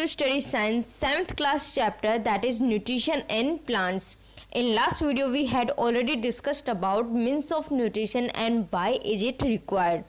to study science 7th class chapter, that is nutrition in plants. In last video we had already discussed about means of nutrition and why is it required.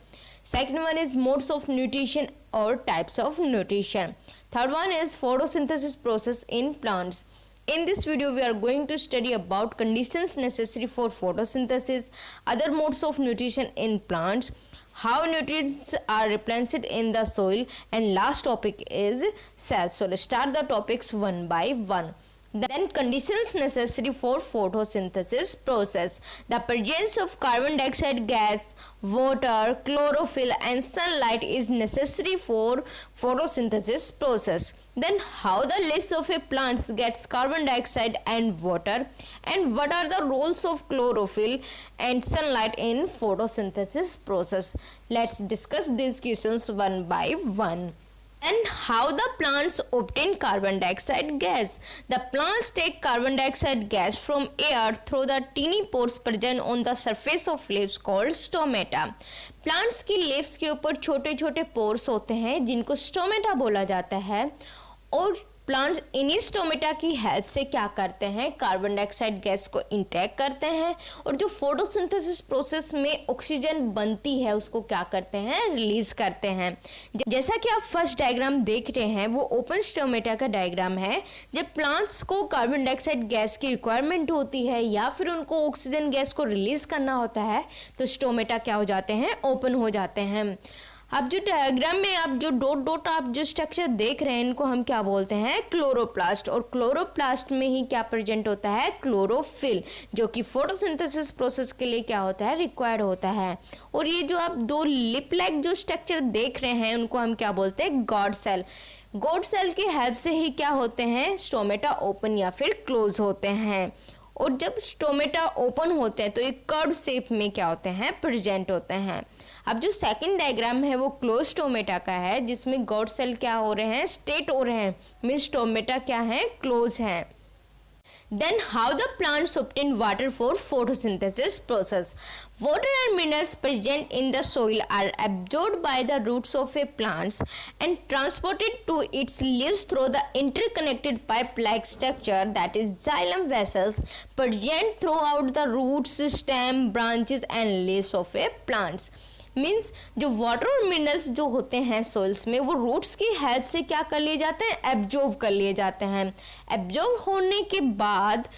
Second one is modes of nutrition or types of nutrition. Third one is photosynthesis process in plants. In this video we are going to study about conditions necessary for photosynthesis, other modes of nutrition in plants, how nutrients are replenished in the soil, and last topic is cells. So let's start the topics one by one. Then conditions necessary for photosynthesis process. The presence of carbon dioxide gas, water, chlorophyll and sunlight is necessary for photosynthesis process. Then how the leaves of a plant gets carbon dioxide and water, and what are the roles of chlorophyll and sunlight in photosynthesis process. Let's discuss these questions one by one. And how the plants obtain carbon dioxide gas. The plants take carbon dioxide gas from air through the teeny pores present on the surface of leaves called stomata. Plants की leaves के ऊपर छोटे छोटे pores होते हैं जिनको stomata बोला जाता है, और प्लांट्स इन्हीं स्टोमेटा की हेल्प से क्या करते हैं, कार्बन डाइऑक्साइड गैस को इंटेक करते हैं, और जो फोटोसिंथेसिस प्रोसेस में ऑक्सीजन बनती है उसको क्या करते हैं, रिलीज करते हैं. जैसा कि आप फर्स्ट डायग्राम देख रहे हैं वो ओपन स्टोमेटा का डायग्राम है. जब प्लांट्स को कार्बन डाइऑक्साइड गैस की रिक्वायरमेंट होती है या फिर उनको ऑक्सीजन गैस को रिलीज करना होता है तो स्टोमेटा क्या हो जाते हैं, ओपन हो जाते हैं. अब जो डायग्राम में आप जो डॉट डॉट आप जो स्ट्रक्चर देख रहे हैं इनको हम क्या बोलते हैं, क्लोरोप्लास्ट. और क्लोरोप्लास्ट में ही क्या प्रेजेंट होता है, क्लोरोफिल, जो कि फोटोसिंथेसिस प्रोसेस के लिए क्या होता है, रिक्वायर्ड होता है. और ये जो आप दो लिप लाइक जो स्ट्रक्चर देख रहे हैं उनको हम क्या बोलते हैं, गॉड सेल. गॉड सेल की हेल्प से ही क्या होते हैं, स्टोमेटा ओपन या फिर क्लोज होते हैं. और जब स्टोमेटा ओपन होते हैं तो एक कर्व शेप में क्या होते हैं, प्रेजेंट होते हैं. अब जो सेकंड डायग्राम है वो क्लोज स्टोमेटा का है जिसमें गॉड सेल क्या हो रहे हैं, स्टेट हो रहे हैं, मींस स्टोमेटा क्या है, क्लोज है. Then how the plants obtain water for photosynthesis process. Water and minerals present in the soil are absorbed by the roots of a plant and transported to its leaves through the interconnected pipe-like structure, that is xylem vessels, present throughout the roots, stem, branches and leaves of a plant. Means जो water और minerals जो होते हैं soils में वो roots की help से क्या कर लिए जाते हैं, एब्जॉर्ब कर लिए जाते हैं. एब्जॉर्ब होने के बाद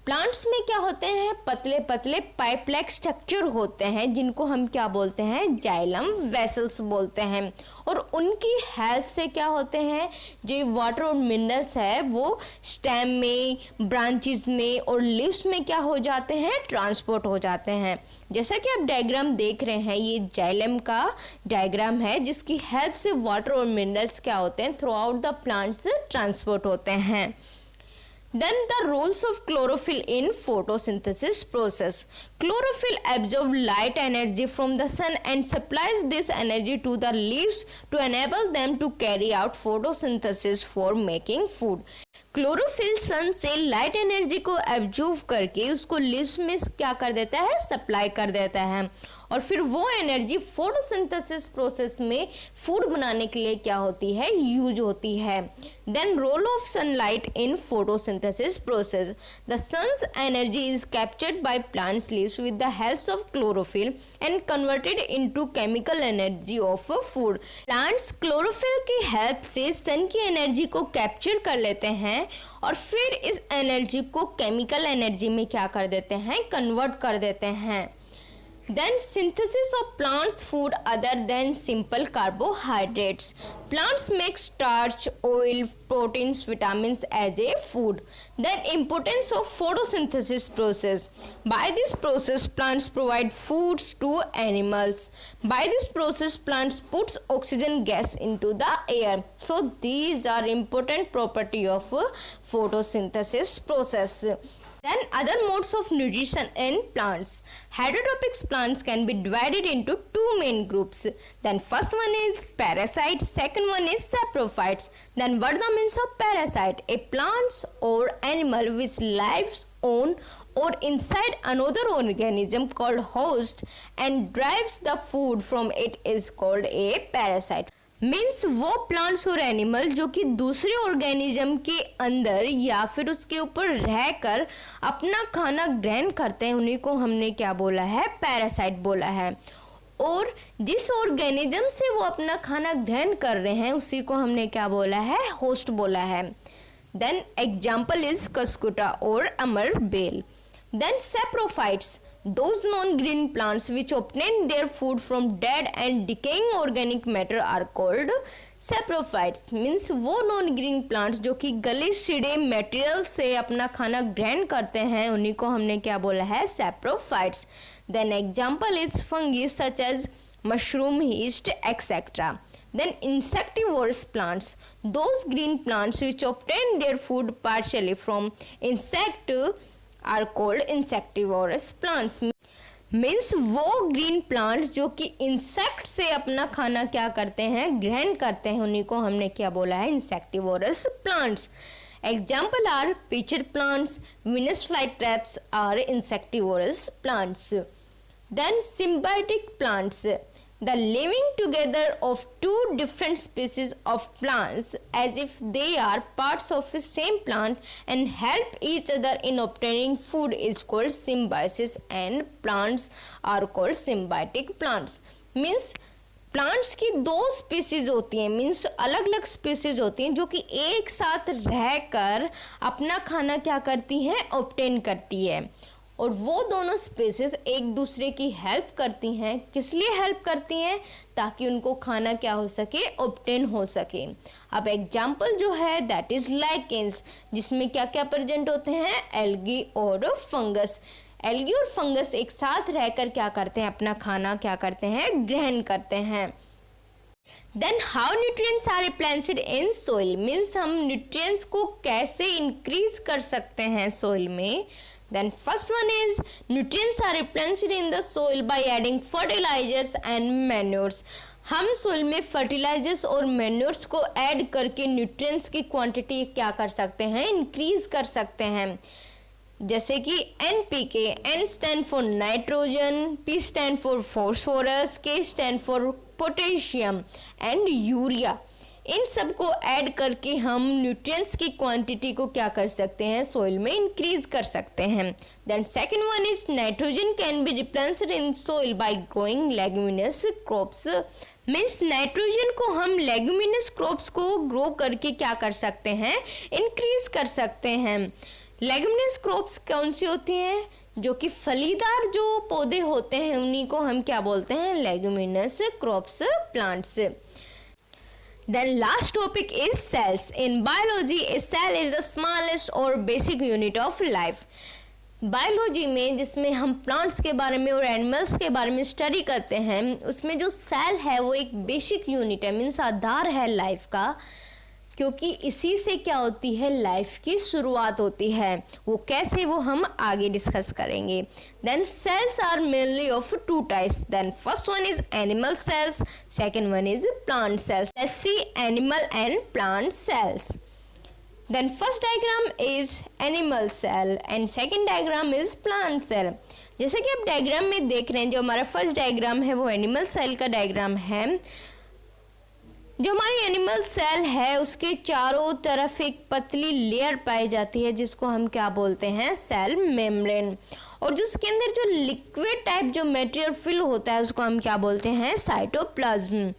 प्लांट्स में क्या होते हैं, पतले पतले पाइप लाइक स्ट्रक्चर होते हैं जिनको हम क्या बोलते हैं, जाइलम वेसल्स बोलते हैं. और उनकी हेल्प से क्या होते हैं, जो वाटर और मिनरल्स है वो स्टेम में, ब्रांचेस में और लीव्स में क्या हो जाते हैं, ट्रांसपोर्ट हो जाते हैं. जैसा कि आप डायग्राम देख रहे हैं ये जाइलम का डायग्राम है जिसकी हेल्प से वाटर और मिनरल्स क्या होते हैं, through out the plants transport होते हैं. Then the roles of chlorophyll in photosynthesis process. Chlorophyll absorbs light energy from the sun and supplies this energy to the leaves to enable them to carry out photosynthesis for making food. Chlorophyll sun से light energy को absorb करके उसको leaves में क्या कर देता है, supply कर देता है, और फिर वो एनर्जी फोटोसिंथेसिस प्रोसेस में फूड बनाने के लिए क्या होती है, यूज होती है. Then role of sunlight in photosynthesis process. The sun's energy is captured by plants leaves with the help of chlorophyll and converted into chemical energy of food. Plants chlorophyll की help से sun की energy को capture कर लेते हैं और फिर इस एनर्जी को केमिकल एनर्जी में क्या कर देते हैं, कन्वर्ट कर देते हैं. Then synthesis of plants food other than simple carbohydrates. Plants make starch, oil, proteins, vitamins as a food. Then importance of photosynthesis process. By this process plants provide foods to animals. By this process plants puts oxygen gas into the air. So these are important property of photosynthesis process. Then other modes of nutrition in plants. Heterotrophic plants can be divided into two main groups. Then first one is parasites, second one is saprophytes. Then what are the means of parasite? A plant or animal which lives on or inside another organism called host and derives the food from it is called a parasite. Means वो plants और animal जो कि दूसरे organism के अंदर या फिर उसके ऊपर रहकर अपना खाना ग्रहण करते हैं, उन्हीं को हमने क्या बोला है, पैरासाइट बोला है। और जिस ऑर्गेनिज्म से वो अपना खाना ग्रहण कर रहे हैं उसी को हमने क्या बोला है, होस्ट बोला है। देन एग्जाम्पल इज कस्कुटा और अमर bell. Then saprophytes, those non-green plants which obtain their food from dead and decaying organic matter are called saprophytes. Means वो non-green plants जो कि गले सड़े मटेरियल से अपना खाना ग्रहण करते हैं उन्हीं को हमने क्या बोला है, saprophytes. Then example is fungi such as mushroom, yeast, etc. Then insectivorous plants, those green plants which obtain their food partially from insect are called insectivorous plants. Means वो ग्रीन प्लांट्स जो कि इंसेक्ट से अपना खाना क्या करते हैं, ग्रहण करते हैं, उन्हीं को हमने क्या बोला है, insectivorous plants. Example are pitcher plants, Venus fly traps are insectivorous plants. Then symbiotic plants, the living together of two different species of plants as if they are parts of the same plant and help each other in obtaining food is called symbiosis, and plants are called symbiotic plants. Means plants की दो species होती हैं, means अलग अलग species होती हैं जो कि एक साथ रहकर अपना खाना क्या करती हैं, ऑब्टेन करती है। और वो दोनों स्पीसीज एक दूसरे की हेल्प करती हैं। किस लिए हेल्प करती हैं, ताकि उनको खाना क्या हो सके, ऑब्टेन हो सके। अब एग्जाम्पल जो है दैट इज लाइकेंस, जिसमें क्या क्या प्रेजेंट होते हैं, एल्गी और फंगस। एल्गी और फंगस एक साथ रहकर क्या करते हैं, अपना खाना क्या करते हैं, ग्रहण करते हैं। Then how nutrients are replenished in soil, means हम न्यूट्रिएंट्स को कैसे इंक्रीज कर सकते हैं सोइल में। Then first one is nutrients are replenished in the soil by adding fertilizers and manures. हम सोइल में फर्टिलाइजर्स और मैन्योर्स को ऐड करके न्यूट्रिएंट्स की क्वांटिटी क्या कर सकते हैं, इंक्रीज कर सकते हैं। जैसे कि NPK, N stand for nitrogen, P stand for phosphorus, K stand for potassium and urea. इन सब को ऐड करके हम न्यूट्रिएंट्स की क्वांटिटी को क्या कर सकते हैं, सोइल में इंक्रीज कर सकते हैं। Then second one is nitrogen can be replenished in soil by growing leguminous crops. Means nitrogen को हम लेग्यूमिनस क्रॉप्स को ग्रो करके क्या कर सकते हैं, इंक्रीज कर सकते हैं। लेग्यूमिनस क्रॉप्स कौन सी होती हैं, जो कि फलीदार जो पौधे होते हैं उन्हीं को हम क्या बोलते हैं, leguminous crops plants. Then last topic is cells. In biology, a cell is the smallest or basic unit of life. Biology में जिसमें हम प्लांट्स के बारे में और एनिमल्स के बारे में स्टडी करते हैं, उसमें जो सेल है वो एक बेसिक यूनिट है, मीन्स आधार है लाइफ का, क्योंकि इसी से क्या होती है, लाइफ की शुरुआत होती है। वो कैसे, वो हम आगे डिस्कस करेंगे। Then cells are mainly of two types. Then first one is animal cells, second one is plant cells. Let's see animal and plant cells. Then first diagram is animal cell and second diagram is plant cell. जैसे कि आप diagram में देख रहे हैं, जो हमारा first diagram है वो एनिमल सेल का डायग्राम है। जो हमारी एनिमल सेल है उसके चारों तरफ एक पतली लेयर पाई जाती है जिसको हम क्या बोलते हैं, सेल मेम्ब्रेन। और जो उसके अंदर जो लिक्विड टाइप जो मटेरियल फिल होता है उसको हम क्या बोलते हैं, साइटोप्लाज्म।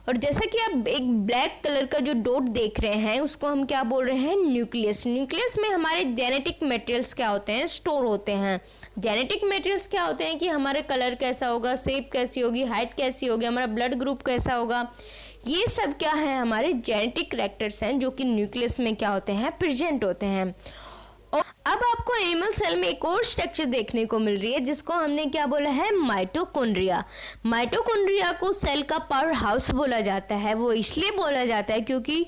और जैसा कि आप एक ब्लैक कलर का जो डॉट देख रहे हैं उसको हम क्या बोल रहे हैं, न्यूक्लियस। न्यूक्लियस में हमारे जेनेटिक मटेरियल्स क्या होते हैं, स्टोर होते हैं। जेनेटिक मटेरियल्स क्या होते हैं कि हमारे कलर कैसा होगा, शेप कैसी होगी, हाइट कैसी होगी, हमारा ब्लड ग्रुप कैसा होगा, ये सब क्या है, हमारे जेनेटिक कैरेक्टर्स हैं जो कि न्यूक्लियस में क्या होते हैं, प्रेजेंट होते हैं। और अब आपको एनिमल सेल में एक और स्ट्रक्चर देखने को मिल रही है जिसको हमने क्या बोला है, माइटोकॉन्ड्रिया। माइटोकॉन्ड्रिया को सेल का पावर हाउस बोला जाता है। वो इसलिए बोला जाता है क्योंकि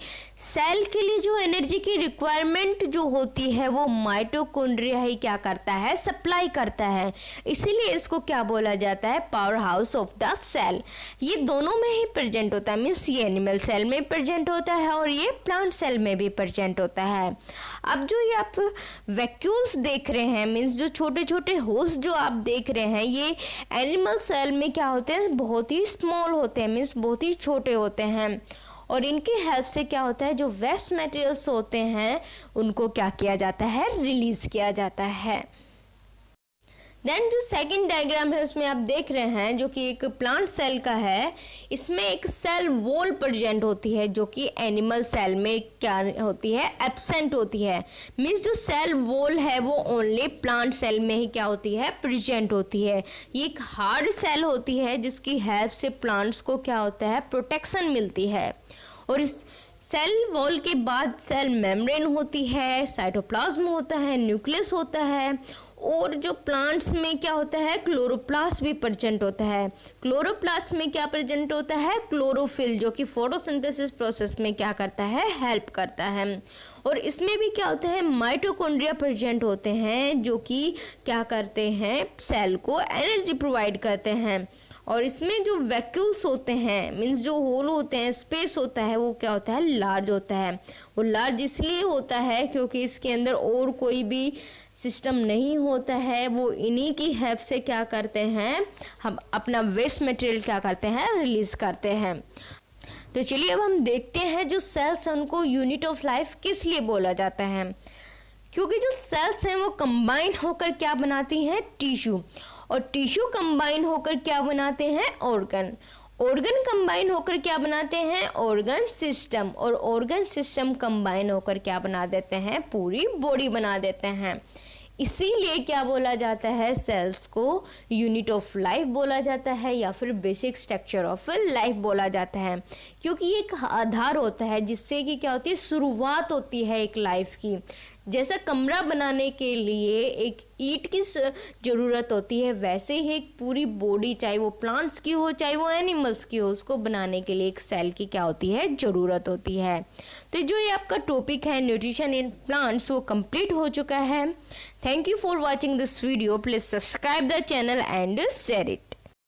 सेल के लिए जो एनर्जी की रिक्वायरमेंट जो होती है वो माइटोकॉन्ड्रिया ही क्या करता है, सप्लाई करता है। इसीलिए इसको क्या बोला जाता है, power house of the cell. ये दोनों में ही प्रेजेंट होता है, मीन्स ये एनिमल सेल में प्रेजेंट होता है और ये प्लांट सेल में भी प्रेजेंट होता है। अब जो ये आप वैक्यूल्स देख रहे हैं, मीन्स जो छोटे छोटे होस्ट जो आप देख रहे हैं, ये एनिमल सेल में क्या होते हैं, बहुत ही स्मॉल होते हैं, मीन्स बहुत ही छोटे होते हैं। और इनकी हेल्प से क्या होता है, जो वेस्ट मटेरियल्स होते हैं उनको क्या किया जाता है, रिलीज किया जाता है। देन जो सेकंड डायग्राम है उसमें आप देख रहे हैं जो कि एक प्लांट सेल का है, इसमें एक सेल वॉल प्रेजेंट होती है जो कि एनिमल सेल में क्या होती है, एब्सेंट होती है। मीन्स जो सेल वॉल है वो ओनली प्लांट सेल में ही क्या होती है, प्रेजेंट होती है। ये एक हार्ड सेल होती है जिसकी हेल्प से प्लांट्स को क्या होता है, प्रोटेक्शन मिलती है। और इस सेल वॉल के बाद सेल मेम्ब्रेन होती है, साइटोप्लाज्म होता है, न्यूक्लियस होता है, और जो प्लांट्स में क्या होता है, क्लोरोप्लास्ट भी प्रेजेंट होता है। क्लोरोप्लास्ट में क्या प्रेजेंट होता है, क्लोरोफिल, जो कि फोटोसिंथेसिस प्रोसेस में क्या करता है, हेल्प करता है। और इसमें भी क्या होता है, माइटोकॉन्ड्रिया प्रेजेंट होते हैं जो कि क्या करते हैं, सेल को एनर्जी प्रोवाइड करते हैं। और इसमें जो वैक्यूल्स होते हैं, मीन्स जो होल होते हैं, स्पेस होता है, वो क्या होता है, लार्ज होता है। वो लार्ज इसलिए होता है क्योंकि इसके अंदर और कोई भी सिस्टम नहीं होता है, वो इन्हीं की हेल्प से क्या करते हैं, हम अपना वेस्ट मटेरियल क्या करते हैं, रिलीज करते हैं। तो चलिए अब हम देखते हैं जो सेल्स हैं उनको यूनिट ऑफ लाइफ किस लिए बोला जाता है। क्योंकि जो सेल्स हैं वो कंबाइन होकर क्या बनाती हैं, टिश्यू, और टिश्यू कंबाइन होकर क्या बनाते हैं, ऑर्गन, ऑर्गन कंबाइन होकर क्या बनाते हैं, ऑर्गन सिस्टम, और ऑर्गन सिस्टम कंबाइन होकर क्या बना देते हैं, पूरी बॉडी बना देते हैं। इसीलिए क्या बोला जाता है, सेल्स को यूनिट ऑफ लाइफ बोला जाता है या फिर बेसिक स्ट्रक्चर ऑफ लाइफ बोला जाता है। क्योंकि ये एक आधार होता है जिससे कि क्या होती है, शुरुआत होती है एक लाइफ की। जैसा कमरा बनाने के लिए एक ईंट की ज़रूरत होती है, वैसे ही एक पूरी बॉडी, चाहे वो प्लांट्स की हो चाहे वो एनिमल्स की हो, उसको बनाने के लिए एक सेल की क्या होती है, ज़रूरत होती है। तो जो ये आपका टॉपिक है न्यूट्रिशन इन प्लांट्स, वो कंप्लीट हो चुका है। Thank you for watching this video. Please subscribe the channel and share it.